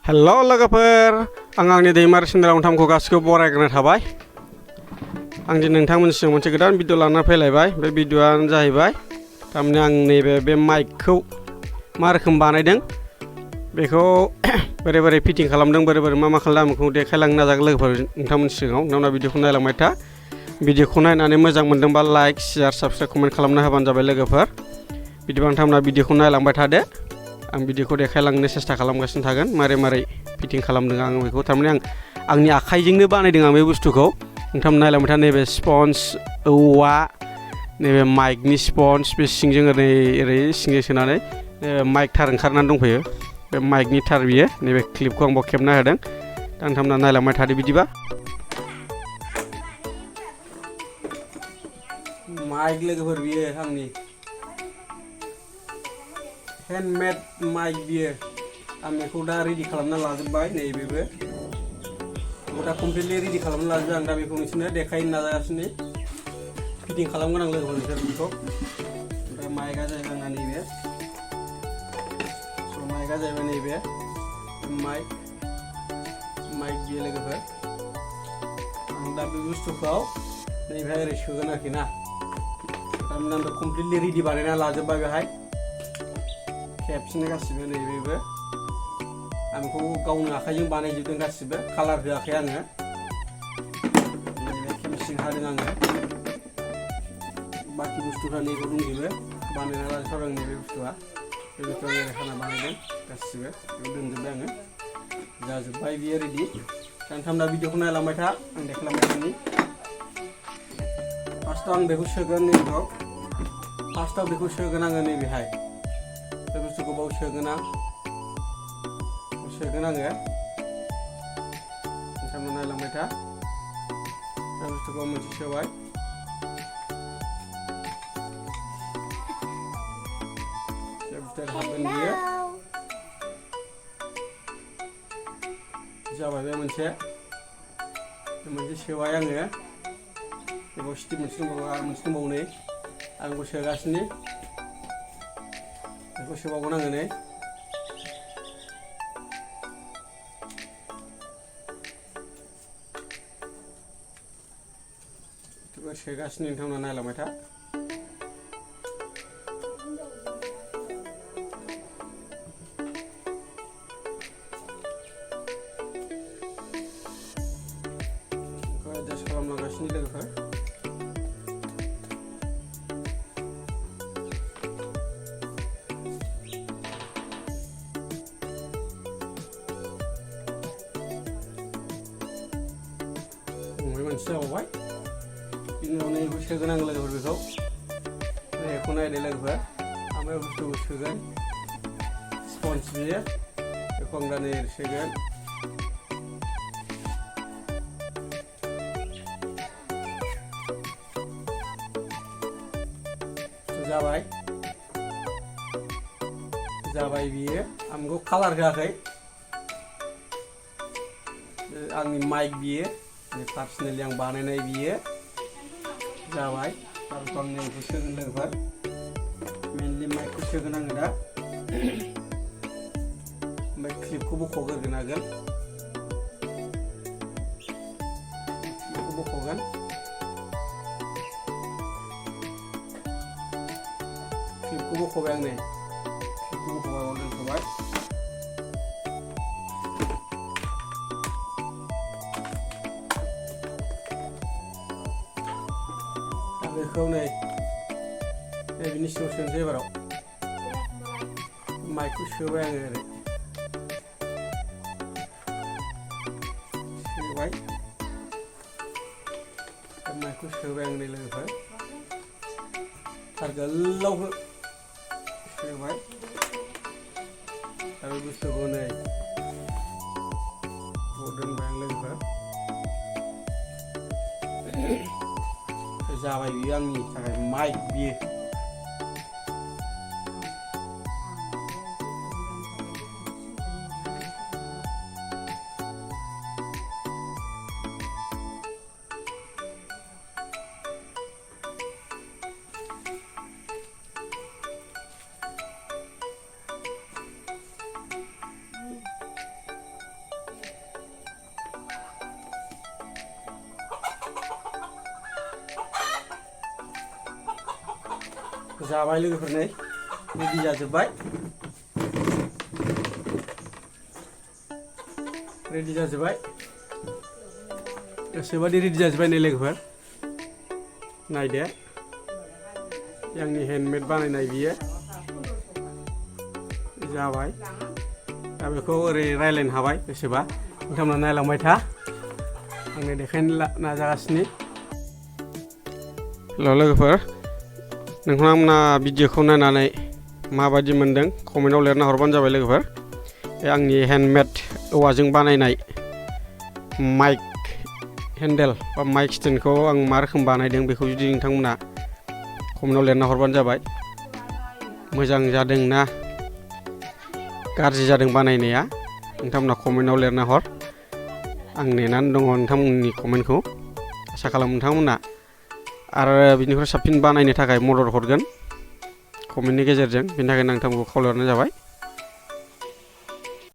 हेल' लोगोफोर आं आंनि दैमारि चेनेलाव नोंथांमोनखौ गासिखौबो बरायग्रोनाय थाबाय। आं दिनै नोंथांमोननिसिम मोनसे गोदान भिडिअ लाना फैलायबाय। बे भिडिअआनो जाहैबाय थारमाने आं नैबे बे माइकखौ मा रोखोम बानायदों बेखौ बोरै बोरै फिटिं खालामदों बोरै बोरै मा खालामदों बेखौ देखायलांनो नाजागोन लोगोफोर नोंथांमोननि सिगाङाव। नोंथांमोना भिडिअखौ नायलांबाय था। भिडिअखौ नायनानै मोजां मोनदोंबा लाइक शेयार साबस्क्राइब कमेन्ट खालामना होबानो जाबाय लोगोफोर। बिदिबा नोंथांमोना भिडिअखौ नायलांबाय थादो। आं भिडिअखौ देखायलांनो सेस्था खालामगासिनो थागोन मारै फिटिं खालामदों आं बेखौ। थारमाने आंनि आखाइजोंनो बानायदों आं बे बुस्थुखौ। नोंथांमोना नायलांबाय था। नैबे स्पन्ज औवा, नैबे माइकनि स्पन्ज, बे सिंजों ओरै सिंजों सोनानै माइक थार ओंखारनानै दंफैयो। बे माइकनि थार बियो। नैबे क्लिपखौ आं बाव खेबना होदों। दा नोंथांमोना नायलांबाय थादो बिदिबा। माइक लोगोफोर बियो आंनि हेन्डमेड माइक बियो। आं बेखौ दा रेडि खालामना लाजोब्बाय। नैबेबो दा कमप्लिटलि रेडि खालामना लाजोब्बाय। आं दा बेखौ नोंसोरनो देखायनो नाजागासिनो। फिटिं खालामगोन आं लोगोफोर नोंसोर बेखौ। ओमफ्राय माइकआ जाहैबाय आंना नैबे। माइकआ जाहैबाय नैबे माइक बियो लोगोफोर। आं दा बे बुस्थुखौ नैबेहाय ओरै सोगोन आरोखि ना। थारमाने आं कमप्लिटलि रेडि बानायना लाजोब्बाय बेहाय खेबसेनो गासिबो। नैबेबो आं बेखौ गावनो आखाइजों बानायजोबदों गासिबो। कालार होआखै आङो। नैबे केमसिं हादों आङो। बाखि बुस्थुफ्रा नैबेयाव दंजोबो। बानायना लाजोबथारदों आं नैबे बुस्थुआ। बे बुस्थुआ ओरै हाना बानायदों गासिबो। बेयाव दोनजोब्बाय आङो। जाजोब्बाय बियो रेडि। दा नोंथांमोना भिडिअखौ नायलांबाय था। आं देखायलांबाय थानि। फार्स्टआव आं बेखौ सोगोन नैबेखौ। फार्स्टआव बेखौ सोगोन आङो नैबेहाय। बे बुस्थुखौ बाव सोगोन आं। सोगोन आङो। नोंथांमोना नायलांबाय था। बे बुस्थुखौ मोनसे सोबाय। बे बुस्थुआ हाबगोन बियो। जाबाय बे मोनसे सोबाय आङो। बेखौ स्टिप मोनसे दंबावो आरो मोनसे दंबावो नै। आं बेखौ सोगासिनो। बेखौ सोबावगोन आङो नै। बेखौ सोगासिनो। नोंथांमोना नायलांबाय था। बेखौ एडजास्ट खालामलांगासिनो लोगोफोर। मोनसे जाबावबाय। बिनि उनाव नैबेखौ सोगोन आं लोगोफोर बेखौ। बेखौ नायदो लोगोफोर। आं बे बुस्थुखौ सोगोन। स्पन्ज बियो। बेखौ आं दा नै सोगोन। जाबाय बियो। आं बेखौ कालार होआखै। आंनि माइक बियो। पार्सनेलि आं बानायनाय बियो। जाबाय। आरो आं नैबेखौ सोगोन लोगोफोर। मेनलि माइकखौ सोगोन आङो दा। ओमफ्राय क्लिपखौ बख'ग्रोगोन आगोल। क्लिपखौ बख'गोन। क्लिपखौ बख'बाय आं नै। क्लिपखौ बख'बाय बाव दोनथ'बाय। बेखौ नै बिनि सिङाव सोनोसै एबाराव। माइकखौ सोबाय आङो ओरै। सोबाय। माइकखौ सोबाय आं नै लोगोफोर। थार गोलाव सोबाय। दा बे बुस्थुखौ नै दोनबाय आं लोगोफोर। जाबाय बियो आंनि थाखाय माइक बियो। जाबाय लोगोफोर नै रेडि जाजोब्बाय गोसोबादि रेडि जाजोब्बाय नै लोगोफोर नायदो आंनि हेन्डमेड बानायनाय बियो जाबाय दा बेखौ ओरै रायलायनो हाबाय गोसोबा नोंथांमोना नायलांबाय था आंनो देखायनो नाजागासिनो हेल' लोगोफोर नोंथांमोना भिडिअखौ नायनानै माबायदि मोनदों कमेन्टआव लिरना हरबानो जाबाय लोगोफोर आंनि हेन्डमेड औवाजों बानायनाय माइक हेन्डेल बा माइक स्टेन्डखौ आं मा रोखोम बानायदों बेखौ जुदि नोंथांमोना कमेन्टआव लिरना हरबानो जाबाय मोजां जादों ना गाज्रि जादों बानायनाया नोंथांमोना कमेन्टआव लिरना हर आं नेनानै दङ नोंथांमोननि कमेन्टखौ आसा खालामो नोंथांमोना आरो बिनिफ्राय साबसिन बानायनो थाखाय मदद हरगोन कमेन्टनि गेजेरजों बेनि थाखायनो नोंथांमोनखौ खावलायहरनाय जाबाय